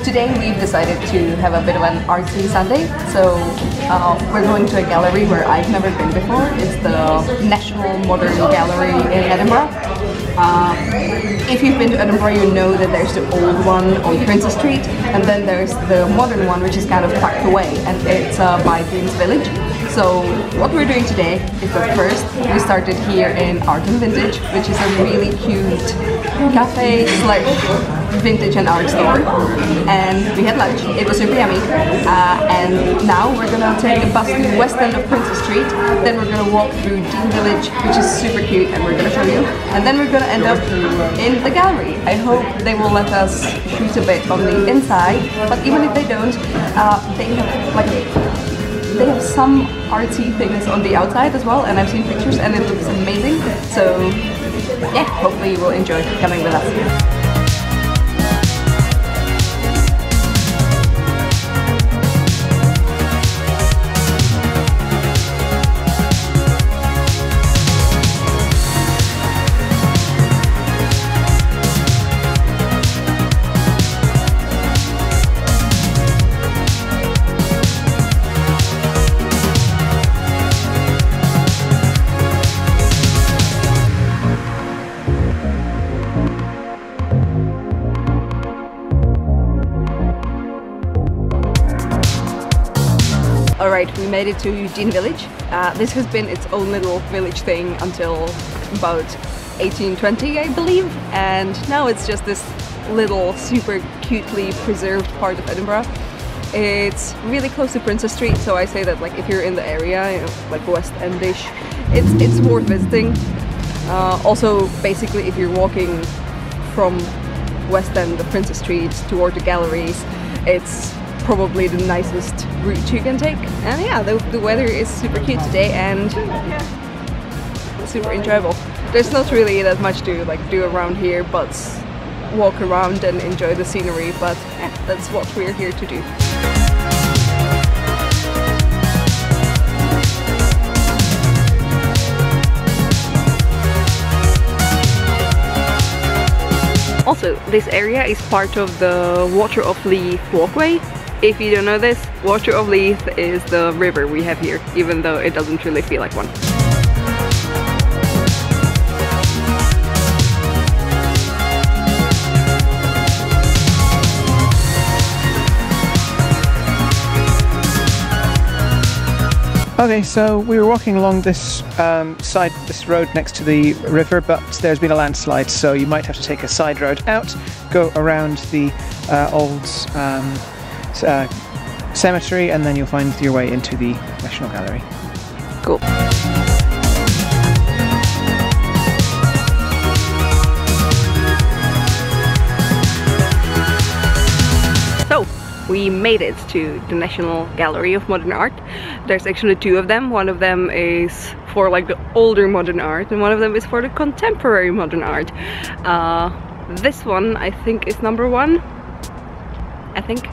today we've decided to have a bit of an artsy Sunday, so we're going to a gallery where I've never been before. It's the National Modern Gallery in Edinburgh. If you've been to Edinburgh, you know that there's the old one on Princess Street, and then there's the modern one, which is kind of tucked away, and it's by Eugene Village. So what we're doing today is that first we started here in Art and Vintage, which is a really cute cafe / vintage and art store, and we had lunch. It was super yummy, and now we're gonna take a bus to the west end of Princess Street, then we're gonna walk through Eugene Village, which is super cute, and we're gonna show you, and then we're gonna end up in the gallery. I hope they will let us shoot a bit on the inside, but even if they don't, they have some artsy things on the outside as well, and I've seen pictures and it looks amazing. So yeah, hopefully you will enjoy coming with us. Alright, we made it to Eugene Village. This has been its own little village thing until about 1820, I believe, and now it's just this little super cutely preserved part of Edinburgh. It's really close to Princess Street, so I say that like if you're in the area, you know, like West Endish, it's worth visiting. Also, basically, if you're walking from West End of Princess Street toward the galleries, it's probably the nicest route you can take. And yeah, the weather is super cute today and super enjoyable. There's not really that much to do around here but walk around and enjoy the scenery, but yeah, that's what we're here to do. Also, this area is part of the Water of Leith walkway. If you don't know this, Water of Leith is the river we have here, even though it doesn't really feel like one. Okay, so we were walking along this this road next to the river, but there's been a landslide, so you might have to take a side road out, go around the old cemetery, and then you'll find your way into the National Gallery. Cool. So, we made it to the National Gallery of Modern Art. There's actually two of them. One of them is for like the older modern art, and one of them is for the contemporary modern art. This one, I think, is number one. I think.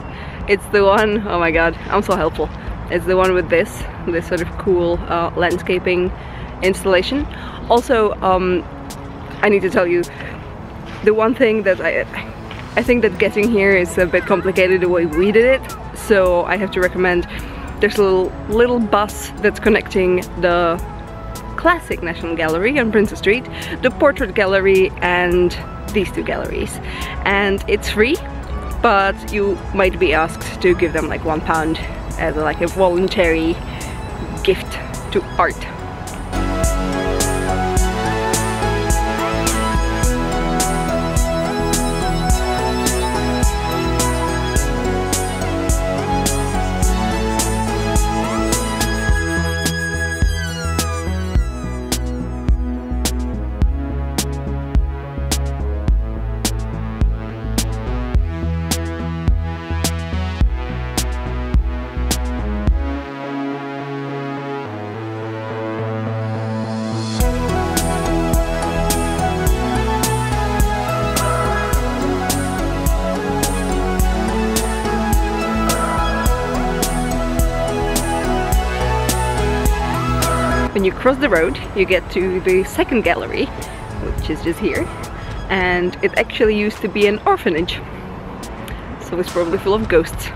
It's the one, oh my god, I'm so helpful. It's the one with this sort of cool landscaping installation. Also, I need to tell you, the one thing that I think that getting here is a bit complicated the way we did it, so I have to recommend, there's a little bus that's connecting the classic National Gallery on Princess Street, the Portrait Gallery, and these two galleries. And it's free, but you might be asked to give them like £1 as like a voluntary gift to art. When you cross the road, you get to the second gallery, which is just here, and it actually used to be an orphanage. so it's probably full of ghosts.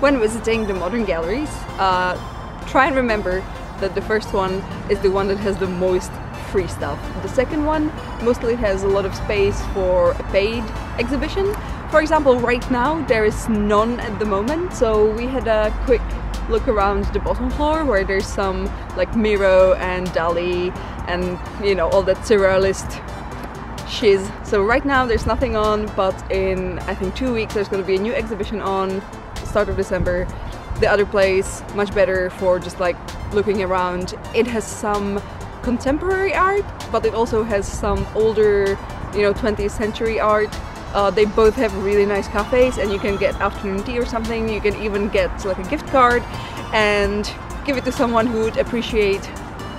When visiting the modern galleries, try and remember that the first one is the one that has the most free stuff. The second one mostly has a lot of space for a paid exhibition. For example, right now there is none at the moment, so we had a quick look around the bottom floor where there's some like Miro and Dali and, you know, all that surrealist shiz. So right now there's nothing on, but in I think 2 weeks there's going to be a new exhibition on, start of December. The other place, much better for just like looking around. It has some contemporary art, but it also has some older, you know, 20th century art. They both have really nice cafes, and you can get afternoon tea or something. You can even get like a gift card and give it to someone who would appreciate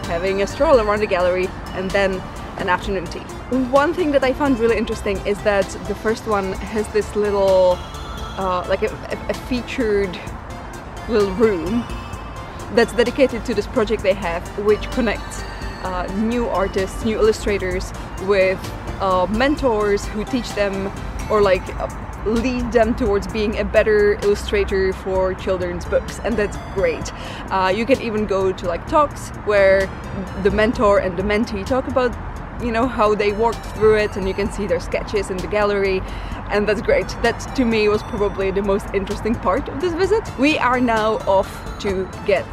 having a stroll around the gallery and then an afternoon tea. One thing that I found really interesting is that the first one has this little like a featured little room that's dedicated to this project they have, which connects new artists, new illustrators with mentors who teach them or like lead them towards being a better illustrator for children's books, and that's great. You can even go to like talks where the mentor and the mentee talk about, you know, how they worked through it, and you can see their sketches in the gallery, and that's great. That to me was probably the most interesting part of this visit. We are now off to get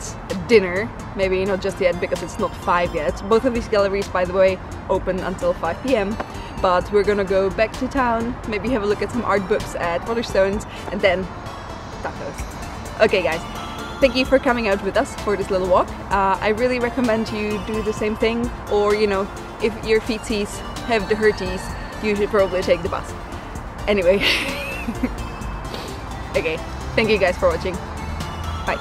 dinner, maybe not just yet because it's not 5 yet. Both of these galleries, by the way, open until 5 p.m. but we're gonna go back to town, maybe have a look at some art books at Waterstones, and then tacos. Okay guys, thank you for coming out with us for this little walk. I really recommend you do the same thing, or you know, if your feetsies have the hurties, you should probably take the bus. Anyway, okay, thank you guys for watching. Bye.